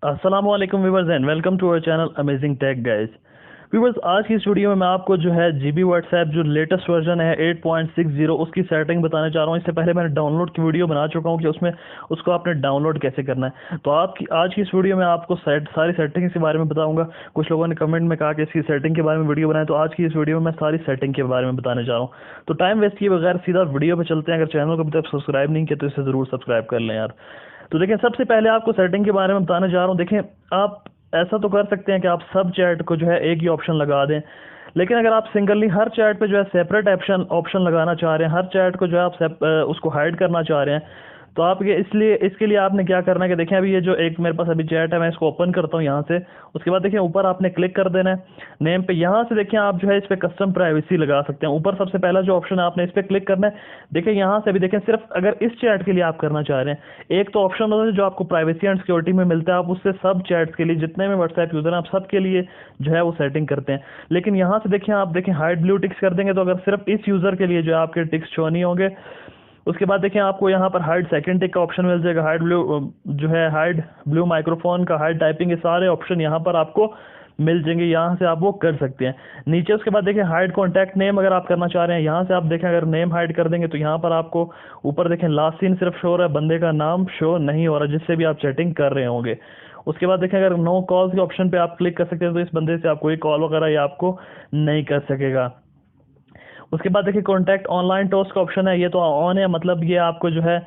अस्सलाम वालेकुम viewers and welcome to our channel amazing tech guys. Viewers, आज की इस वीडियो में मैं आपको जो है जीबी व्हाट्सएप जो लेटेस्ट वर्जन है 8.60 उसकी सेटिंग बताने जा रहा हूँ। इससे पहले मैंने डाउनलोड की वीडियो बना चुका हूँ कि उसमें उसको आपने डाउनलोड कैसे करना है। तो आपकी आज की इस वीडियो में आपको सारी सेटिंग्स के बारे में बताऊंगा। कुछ लोगों ने कमेंट में कहा कि इसकी सेटिंग के बारे में वीडियो बनाए, तो आज की इस वीडियो में मैं सारी सेटिंग के बारे में बताने जा रहा हूँ। तो टाइम वेस्ट किए बगैर सीधा वीडियो पर चलते हैं। अगर चैनल को अभी तक सब्सक्राइब नहीं किया तो इसे ज़रूर सब्सक्राइब कर लें यार। तो देखें, सबसे पहले आपको सेटिंग के बारे में बताने जा रहा हूँ। देखें, आप ऐसा तो कर सकते हैं कि आप सब चैट को जो है एक ही ऑप्शन लगा दें, लेकिन अगर आप सिंगली हर चैट पे जो है सेपरेट ऑप्शन लगाना चाह रहे हैं, हर चैट को जो है आप उसको हाइड करना चाह रहे हैं, तो आप ये इसके लिए आपने क्या करना है कि देखें, अभी ये जो एक मेरे पास अभी चैट है, मैं इसको ओपन करता हूँ यहाँ से। उसके बाद देखिए ऊपर आपने क्लिक कर देना है नेम पे। यहाँ से देखिए आप जो है इस पर कस्टम प्राइवेसी लगा सकते हैं। ऊपर सबसे पहला जो ऑप्शन है आपने इस पर क्लिक करना है। देखिए यहाँ से भी देखें, सिर्फ अगर इस चैट के लिए आप करना चाह रहे हैं, एक तो ऑप्शन होता है जो आपको प्राइवेसी एंड सिक्योरिटी में मिलता है, आप उससे सब चैट्स के लिए जितने भी व्हाट्सएप यूजर हैं आप सबके लिए जो है वो सेटिंग करते हैं। लेकिन यहाँ से देखिए आप देखें हाइड ब्लू टिक्स कर देंगे तो अगर सिर्फ इस यूजर के लिए जो है आपके टिक्स शो नहीं होंगे। उसके बाद देखिए आपको यहाँ पर हाइड सेकंड टिक का ऑप्शन मिल जाएगा, हाइड ब्लू जो है हाइड ब्लू माइक्रोफोन का, हाइड टाइपिंग, के सारे ऑप्शन यहाँ पर आपको मिल जाएंगे। यहाँ से आप वो कर सकते हैं नीचे। उसके बाद देखिए हाइड कॉन्टैक्ट नेम अगर आप करना चाह रहे हैं, यहाँ से आप देखें अगर नेम हाइड कर देंगे तो यहाँ पर आपको ऊपर देखें लास्ट सीन सिर्फ शो हो रहा है, बंदे का नाम शो नहीं हो रहा जिससे भी आप चैटिंग कर रहे होंगे। उसके बाद देखें अगर नो कॉल्स के ऑप्शन पे आप क्लिक कर सकते हैं तो इस बंदे से आप कोई कॉल वगैरह या आपको नहीं कर सकेगा। उसके बाद देखिए कॉन्टैक्ट ऑनलाइन टोस्ट का ऑप्शन है, ये तो ऑन है, मतलब ये आपको जो है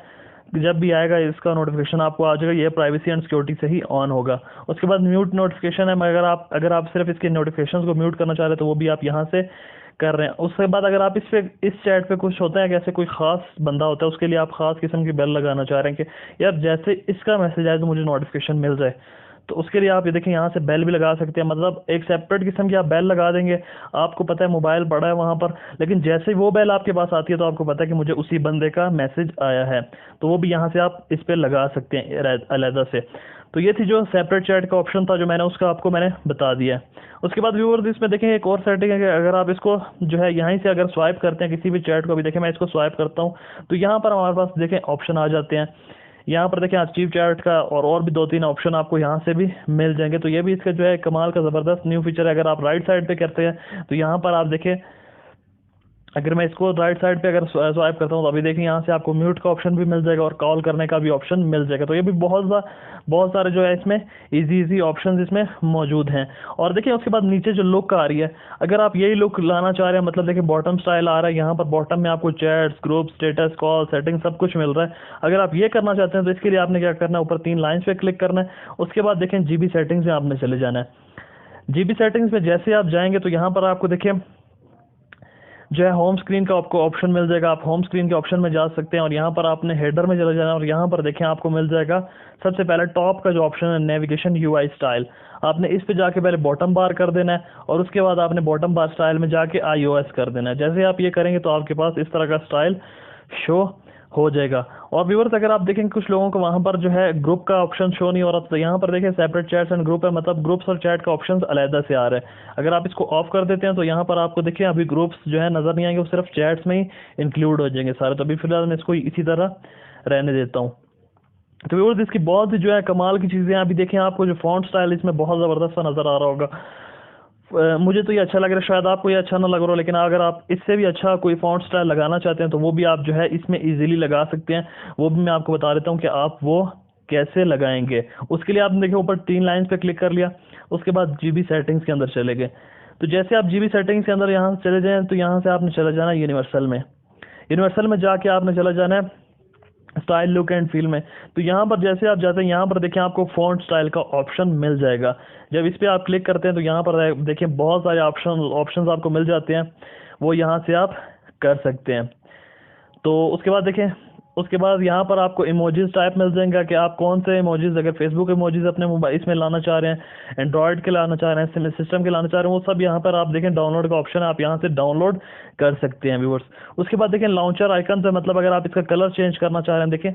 जब भी आएगा इसका नोटिफिकेशन आपको आ जाएगा, ये प्राइवेसी एंड सिक्योरिटी से ही ऑन होगा। उसके बाद म्यूट नोटिफिकेशन है, मगर अगर आप सिर्फ इसके नोटिफिकेशंस को म्यूट करना चाह रहे हैं तो वो भी आप यहाँ से कर रहे हैं। उसके बाद अगर आप इस चैट पे कुछ होता है कि ऐसे कोई खास बंदा होता है, उसके लिए आप खास किस्म की बेल लगाना चाह रहे हैं कि यार जैसे इसका मैसेज आए तो मुझे नोटिफिकेशन मिल जाए, तो उसके लिए आप ये देखें यहाँ से बेल भी लगा सकते हैं। मतलब एक सेपरेट किस्म की आप बेल लगा देंगे, आपको पता है मोबाइल पड़ा है वहाँ पर, लेकिन जैसे ही वो बेल आपके पास आती है तो आपको पता है कि मुझे उसी बंदे का मैसेज आया है, तो वो भी यहाँ से आप इस पर लगा सकते हैं अलहदा से। तो ये थी जो सेपरेट चैट का ऑप्शन था जो मैंने बता दिया। उसके बाद व्यूअर्स इसमें देखें एक और सेटिंग है कि अगर आप इसको जो है यहीं से अगर स्वाइप करते हैं किसी भी चैट को, भी देखें मैं इसको स्वाइप करता हूँ तो यहाँ पर हमारे पास देखें ऑप्शन आ जाते हैं। यहाँ पर देखें अचीव चैट का और भी 2-3 ऑप्शन आपको यहाँ से भी मिल जाएंगे। तो ये भी इसका जो है कमाल का ज़बरदस्त न्यू फीचर है। अगर आप राइट साइड पे करते हैं तो यहाँ पर आप देखें, अगर मैं इसको राइट साइड पे अगर स्वाइप करता हूँ तो अभी देखिए यहाँ से आपको म्यूट का ऑप्शन भी मिल जाएगा और कॉल करने का भी ऑप्शन मिल जाएगा। तो ये भी बहुत सारे जो है इसमें इजी ऑप्शंस इसमें मौजूद हैं। और देखिए उसके बाद नीचे जो लुक आ रही है, अगर आप यही लुक लाना चाह रहे हैं, मतलब देखिए बॉटम स्टाइल आ रहा है, यहाँ पर बॉटम में आपको chats, group, status, call, setting सब कुछ मिल रहा है। अगर आप ये करना चाहते हैं तो इसके लिए आपने क्या करना है, ऊपर 3 लाइन्स पे क्लिक करना है। उसके बाद देखें जीबी सेटिंग्स में आपने चले जाना है। जीबी सेटिंग्स में जैसे आप जाएंगे तो यहाँ पर आपको देखिए जो है होम स्क्रीन का आपको ऑप्शन मिल जाएगा। आप होम स्क्रीन के ऑप्शन में जा सकते हैं और यहाँ पर आपने हेडर में चले जाना है और यहाँ पर देखें आपको मिल जाएगा सबसे पहले टॉप का जो ऑप्शन है नेविगेशन यूआई स्टाइल, आपने इस पे जाके पहले बॉटम बार कर देना है और उसके बाद आपने बॉटम बार स्टाइल में जाके आईओएस कर देना है। जैसे आप ये करेंगे तो आपके पास इस तरह का स्टाइल शो हो जाएगा। और व्यूअर्स अगर आप देखेंगे कुछ लोगों को वहाँ पर जो है ग्रुप का ऑप्शन शो नहीं हो रहा, तो यहाँ पर देखें सेपरेट चैट्स एंड ग्रुप है, मतलब ग्रुप्स और चैट का ऑप्शन अलहदा से आ रहा है। अगर आप इसको ऑफ कर देते हैं तो यहाँ पर आपको देखिए अभी ग्रुप्स जो है नज़र नहीं आएंगे, वो सिर्फ चैट्स में ही इंक्लूड हो जाएंगे सारे। तो अभी फिलहाल मैं इसको इसी तरह रहने देता हूँ। तो व्यूअर्स इसकी बहुत जो है कमाल की चीज़ें अभी देखें, आपको जो फॉन्ट स्टाइल इसमें बहुत ज़बरदस्त सा नज़र आ रहा होगा। मुझे तो ये अच्छा लग रहा है, शायद आपको ये अच्छा ना लग रहा हो, लेकिन अगर आप इससे भी अच्छा कोई फॉन्ट स्टाइल लगाना चाहते हैं तो वो भी आप जो है इसमें इजीली लगा सकते हैं। वो भी मैं आपको बता देता हूँ कि आप वो कैसे लगाएंगे। उसके लिए आपने देखिए ऊपर 3 लाइन्स पे क्लिक कर लिया, उसके बाद जीबी सेटिंग्स के अंदर चले गए। तो जैसे आप जीबी सेटिंग्स के अंदर यहाँ से चले जाएँ तो यहाँ से आपने चले जाना यूनिवर्सल में जाके आपने चला जाना है स्टाइल, लुक एंड फील में। तो यहाँ पर जैसे आप जाते हैं यहाँ पर देखें आपको फॉन्ट स्टाइल का ऑप्शन मिल जाएगा। जब इस पर आप क्लिक करते हैं तो यहाँ पर देखिए बहुत सारे ऑप्शंस आपको मिल जाते हैं, वो यहाँ से आप कर सकते हैं। तो उसके बाद देखें, उसके बाद यहाँ पर आपको इमोजीज टाइप मिल जाएगा कि आप कौन से इमोजीज, अगर फेसबुक इमोजीज अपने मोबाइल इसमें लाना चाह रहे हैं, एंड्रॉयड के लाना चाह रहे हैं, सिस्टम के लाना चाह रहे हैं, वो सब यहाँ पर आप देखें डाउनलोड का ऑप्शन है, आप यहाँ से डाउनलोड कर सकते हैं व्यूअर्स। उसके बाद देखें लॉन्चर आइकन से, मतलब अगर आप इसका कलर चेंज करना चाह रहे हैं, देखें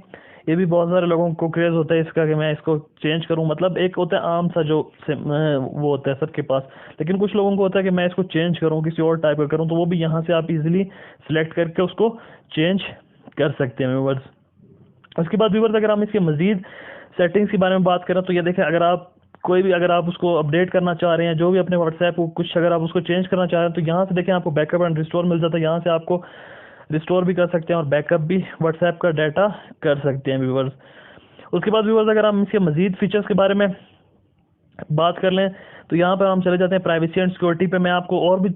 ये भी बहुत सारे लोगों को क्रेज होता है इसका कि मैं इसको चेंज करूं। मतलब एक होता है आम सा जो वो होता है सबके पास, लेकिन कुछ लोगों को होता है कि मैं इसको चेंज करूं, किसी और टाइप का करूं, तो वो भी यहाँ से आप इजीली सिलेक्ट करके उसको चेंज कर सकते हैं व्यूअर्स। उसके बाद व्यूअर्स अगर हम इसके मजीद सेटिंग्स के बारे में बात करें तो ये देखें, अगर आप कोई भी अगर आप उसको अपडेट करना चाह रहे हैं, जो भी अपने व्हाट्सएप को कुछ अगर आप उसको चेंज करना चाह रहे हैं, तो यहाँ से देखें आपको बैकअप एंड रिस्टोर मिल जाता है। यहाँ से आपको रिस्टोर भी कर सकते हैं और बैकअप भी व्हाट्सएप का डाटा कर सकते हैं व्यूवर्स। उसके बाद व्यूवर्स अगर हम इसके मजीद फीचर्स के बारे में बात कर लें तो यहाँ पर हम चले जाते हैं प्राइवेसी एंड सिक्योरिटी पे। मैं आपको और भी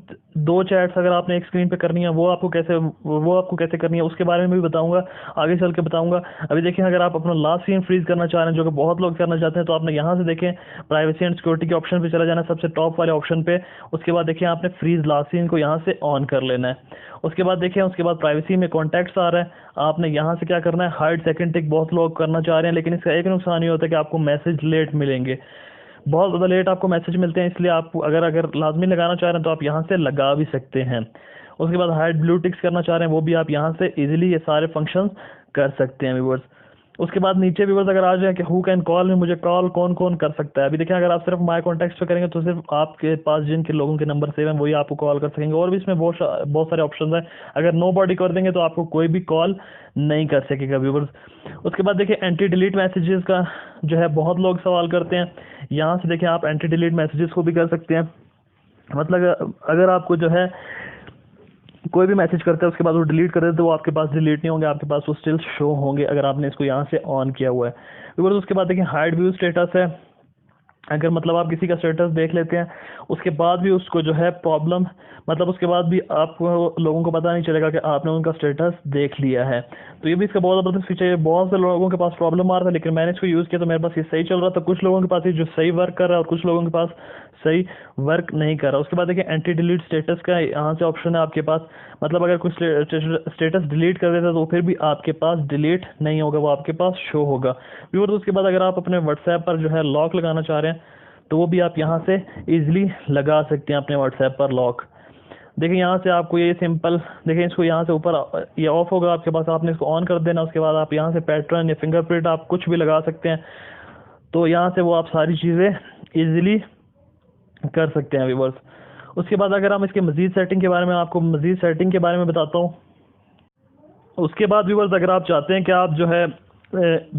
2 चैट्स अगर आपने एक स्क्रीन पे करनी है वो आपको कैसे करनी है उसके बारे में भी बताऊंगा, आगे चल के बताऊंगा। अभी देखें, अगर आप अपना लास्ट सीन फ्रीज करना चाह रहे हैं, जो कि बहुत लोग करना चाहते हैं, तो आपने यहाँ से देखें प्राइवेसी एंड सिक्योरिटी के ऑप्शन पे चला जाना है, सबसे टॉप वाले ऑप्शन पे। उसके बाद देखिए आपने फ्रीज लास्ट सीन को यहाँ से ऑन कर लेना है। उसके बाद देखिए, उसके बाद प्राइवेसी में कॉन्टैक्ट्स आ रहा है, आपने यहाँ से क्या करना है, हाइड सेकंड टिक बहुत लोग करना चाह रहे हैं, लेकिन इसका एक नुकसान ये होता है कि आपको मैसेज लेट मिलेंगे, बहुत ज़्यादा लेट आपको मैसेज मिलते हैं। इसलिए आप अगर लाजमी लगाना चाह रहे हैं तो आप यहाँ से लगा भी सकते हैं। उसके बाद हाइड ब्लू टिक्स करना चाह रहे हैं, वो भी आप यहाँ से इजीली ये सारे फंक्शंस कर सकते हैं व्यूअर्स। उसके बाद नीचे व्यूअर्स अगर आ जाए कि हु कैन कॉल में, मुझे कॉल कौन कौन कर सकता है। अभी देखें, अगर आप सिर्फ माई कॉन्टैक्ट्स पे करेंगे तो सिर्फ आपके पास जिनके लोगों के नंबर सेव हैं वही आपको कॉल कर सकेंगे, और भी इसमें बहुत सारे ऑप्शन हैं। अगर नो बॉडी कर देंगे तो आपको कोई भी कॉल नहीं कर सकेगा व्यूअर्स। उसके बाद देखिए एंटी डिलीट मैसेजेस का जो है बहुत लोग सवाल करते हैं, यहाँ से देखिए आप एंटी डिलीट मैसेजेस को भी कर सकते हैं। मतलब अगर आपको जो है कोई भी मैसेज करता है उसके बाद वो डिलीट कर देते तो वो आपके पास डिलीट नहीं होंगे, आपके पास वो स्टिल शो होंगे अगर आपने इसको यहाँ से ऑन किया हुआ है। बिकॉज उसके बाद देखिए हाइड व्यू स्टेटस है, अगर मतलब आप किसी का स्टेटस देख लेते हैं उसके बाद भी उसको जो है प्रॉब्लम, मतलब उसके बाद भी आपको लोगों को पता नहीं चलेगा कि आपने उनका स्टेटस देख लिया है। तो ये भी इसका बहुत ज़बरदस्त फीचर है। बहुत से लोगों के पास प्रॉब्लम आ रहा था, लेकिन मैंने इसको यूज़ किया तो मेरे पास ये सही चल रहा था। कुछ लोगों के पास ये जो सही वर्क कर रहा है और कुछ लोगों के पास सही वर्क नहीं कर रहा। उसके बाद देखिए एंटी डिलीट स्टेटस का यहाँ से ऑप्शन है आपके पास, मतलब अगर कुछ स्टेटस डिलीट कर देता है तो फिर भी आपके पास डिलीट नहीं होगा, वो आपके पास शो होगा व्यूअर्स। उसके बाद अगर आप अपने व्हाट्सएप पर जो है लॉक लगाना चाह रहे हैं तो वो भी आप यहाँ से इजीली लगा सकते हैं अपने व्हाट्सएप पर लॉक। देखिए यहाँ से आपको ये सिंपल, देखिए इसको यहाँ से ऊपर ये ऑफ होगा आपके पास, आपने इसको ऑन कर देना। उसके बाद आप यहाँ से पैटर्न या फिंगरप्रिंट आप कुछ भी लगा सकते हैं, तो यहाँ से वो आप सारी चीज़ें इजीली कर सकते हैं व्यूअर्स। उसके बाद अगर हम इसके मज़ीद सेटिंग के बारे में, आपको मज़ीद सेटिंग के बारे में बताता हूँ। उसके बाद व्यूअर्स अगर आप चाहते हैं कि आप जो है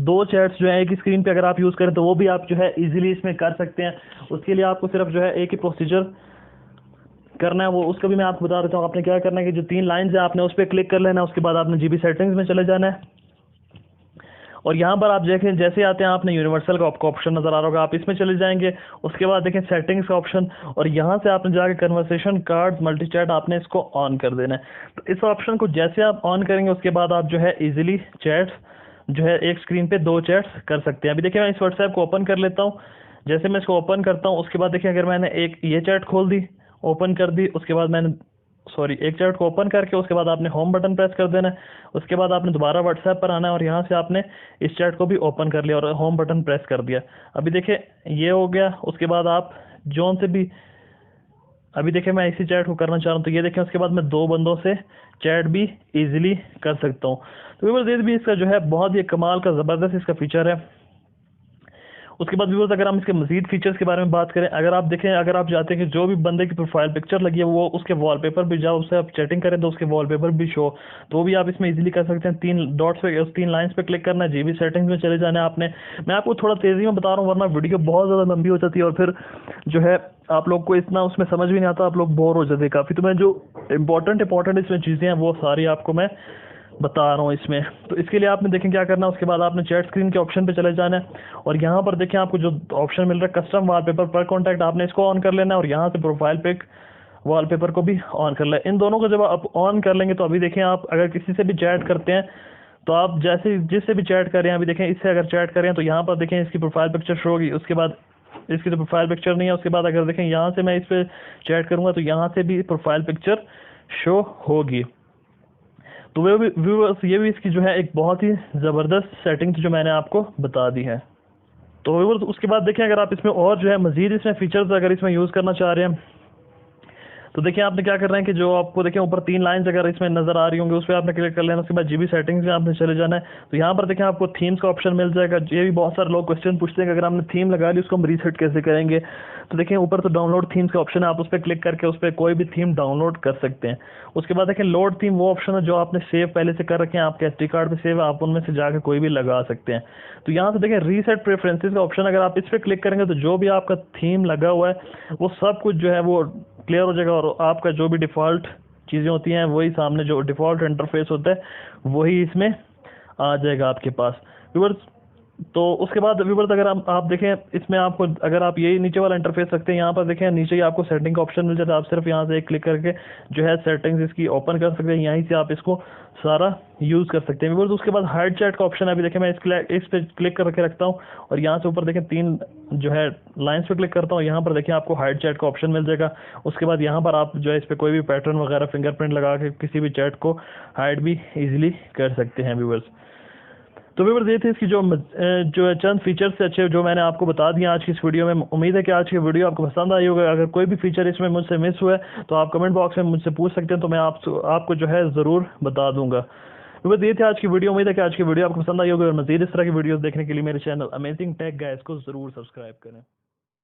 2 चैट्स जो है एक ही स्क्रीन पे अगर आप यूज़ करें तो वो भी आप जो है इजीली इसमें कर सकते हैं। उसके लिए आपको सिर्फ जो है एक ही प्रोसीजर करना है, वो उसका भी मैं आपको बता देता हूँ। आपने क्या करना है कि जो 3 लाइन्स है आपने उस पर क्लिक कर लेना है। उसके बाद आपने जीबी सेटिंग्स में चले जाना है और यहाँ पर आप देखें जैसे आते हैं आपने यूनिवर्सल का आपको ऑप्शन नज़र आ रहा होगा, आप इसमें चले जाएंगे। उसके बाद देखें सेटिंग्स का ऑप्शन और यहाँ से आपने जाके कन्वर्सेशन कार्ड मल्टी चैट आपने इसको ऑन कर देना है। तो इस ऑप्शन को जैसे आप ऑन करेंगे उसके बाद आप जो है इजीली चैट्स जो है एक स्क्रीन पे 2 चैट्स कर सकते हैं। अभी देखिए मैं इस व्हाट्सएप को ओपन कर लेता हूँ। जैसे मैं इसको ओपन करता हूँ उसके बाद देखिए अगर मैंने एक ये चैट खोल दी, ओपन कर दी, उसके बाद मैंने एक चैट को ओपन करके उसके बाद आपने होम बटन प्रेस कर देना है। उसके बाद आपने दोबारा व्हाट्सएप पर आना है और यहाँ से आपने इस चैट को भी ओपन कर लिया और होम बटन प्रेस कर दिया। अभी देखिए ये हो गया। उसके बाद आप जोन से भी, अभी देखिए मैं इसी चैट को करना चाह रहा हूँ तो ये देखें उसके बाद मैं 2 बंदों से चैट भी इजीली कर सकता हूँ। तो व्यूअर्स ये भी इसका जो है बहुत ही कमाल का ज़बरदस्त इसका फीचर है। उसके बाद व्यूअर्स अगर हम इसके मजीद फीचर्स के बारे में बात करें, अगर आप देखें, अगर आप चाहते हैं कि जो भी बंदे की प्रोफाइल पिक्चर लगी है वो उसके वॉलपेपर भी जाओ, उससे आप चैटिंग करें तो उसके वॉलपेपर भी शो, तो वो भी आप इसमें इजीली कर सकते हैं। 3 डॉट्स पे, उस 3 लाइन्स पे क्लिक करना है, जीबी सेटिंग्स में चले जाना है आपने। मैं आपको थोड़ा तेज़ी में बता रहा हूँ वरना वीडियो बहुत ज़्यादा लंबी हो जाती है और फिर जो है आप लोग को इतना उसमें समझ भी नहीं आता, आप लोग बोर हो जाते हैं काफ़ी। तो मैं जो इंपॉर्टेंट इसमें चीज़ें हैं वो सारी आपको मैं बता रहा हूँ इसमें। तो इसके लिए आपने देखें क्या करना है, उसके बाद आपने चैट स्क्रीन के ऑप्शन पे चले जाना है और यहाँ पर देखें आपको जो ऑप्शन मिल रहा है कस्टम वॉलपेपर पर कॉन्टैक्ट, आपने इसको ऑन कर लेना है और यहाँ से प्रोफाइल पिक वॉलपेपर को भी ऑन कर लें। इन दोनों को जब आप ऑन कर लेंगे तो अभी देखें आप अगर किसी से भी चैट करते हैं तो आप जैसे जिससे भी चैट कर रहे हैं, अभी देखें इससे अगर चैट कर रहे हैं तो यहाँ पर देखें इसकी प्रोफाइल पिक्चर शो होगी। उसके बाद इसकी तो प्रोफाइल पिक्चर नहीं है। उसके बाद अगर देखें यहाँ से मैं इस पर चैट करूँगा तो यहाँ से भी प्रोफाइल पिक्चर शो होगी। तो व्यूअर्स ये भी इसकी जो है एक बहुत ही ज़बरदस्त सेटिंग जो मैंने आपको बता दी है। तो व्यूअर्स उसके बाद देखें अगर आप इसमें और जो है मज़ीद इसमें फ़ीचर्स अगर इसमें यूज़ करना चाह रहे हैं तो देखिए आपने क्या करना है कि जो आपको देखिए ऊपर 3 लाइन्स अगर इसमें नजर आ रही होंगी उस पर आपने क्लिक कर लेना। उसके बाद जीबी सेटिंग्स में आपने चले जाना है। तो यहाँ पर देखिए आपको थीम्स का ऑप्शन मिल जाएगा। ये भी बहुत सारे लोग क्वेश्चन पूछते हैं कि अगर हमने थीम लगा ली उसको हम रीसेट कैसे करेंगे। तो देखिए ऊपर तो डाउनलोड थीम्स का ऑप्शन है, आप उस पर क्लिक करके उस पर कोई भी थीम डाउनलोड कर सकते हैं। उसके बाद देखिए लोड थीम वो ऑप्शन है जो आपने सेव पहले से कर रखे हैं, आपके SD कार्ड पे सेव है, आप उनमें से जाकर कोई भी लगा सकते हैं। तो यहाँ से देखिए रीसेट प्रेफरेंसेस का ऑप्शन, अगर आप इस पर क्लिक करेंगे तो जो भी आपका थीम लगा हुआ है वो सब कुछ जो है वो क्लियर हो जाएगा और आपका जो भी डिफ़ॉल्ट चीज़ें होती हैं वही सामने जो डिफ़ॉल्ट इंटरफेस होता है वही इसमें आ जाएगा आपके पास व्यूअर्स। तो उसके बाद व्यूअर्स अगर आप देखें इसमें आपको अगर आप यही नीचे वाला इंटरफेस रखते हैं, यहाँ पर देखें नीचे ही आपको सेटिंग का ऑप्शन मिल जाता है। आप सिर्फ यहाँ से एक क्लिक करके जो है सेटिंग्स इसकी ओपन कर सकते हैं, यहीं से आप इसको सारा यूज़ कर सकते हैं व्यूअर्स। उसके बाद हाइड चैट का ऑप्शन है, अभी देखें मैं इस पे क्लिक करके रखता हूँ और यहाँ से ऊपर देखें 3 जो है लाइन्स पे क्लिक करता हूँ, यहाँ पर देखें आपको हाइड चैट का ऑप्शन मिल जाएगा। उसके बाद यहाँ पर आप जो है इस पर कोई भी पैटर्न वगैरह फिंगरप्रिंट लगा के किसी भी चैट को हाइड भी ईजिली कर सकते हैं व्यूअर्स। तो व्यूअर्स ये थे इसकी जो है चंद फीचर्स से अच्छे जो मैंने आपको बता दिया आज की इस वीडियो में। उम्मीद है कि आज की वीडियो आपको पसंद आई होगा। अगर कोई भी फीचर इसमें मुझसे मिस हुआ है तो आप कमेंट बॉक्स में मुझसे पूछ सकते हैं, तो मैं आपको जो है ज़रूर बता दूंगा। व्यूअर्स ये थे आज की वीडियो। उम्मीद है कि आज की वीडियो आपको पसंद आई होगी और मज़ीद इस तरह की वीडियोज़ देखने के लिए मेरे चैनल अमेजिंग टेक गाइस को ज़रूर सब्सक्राइब करें।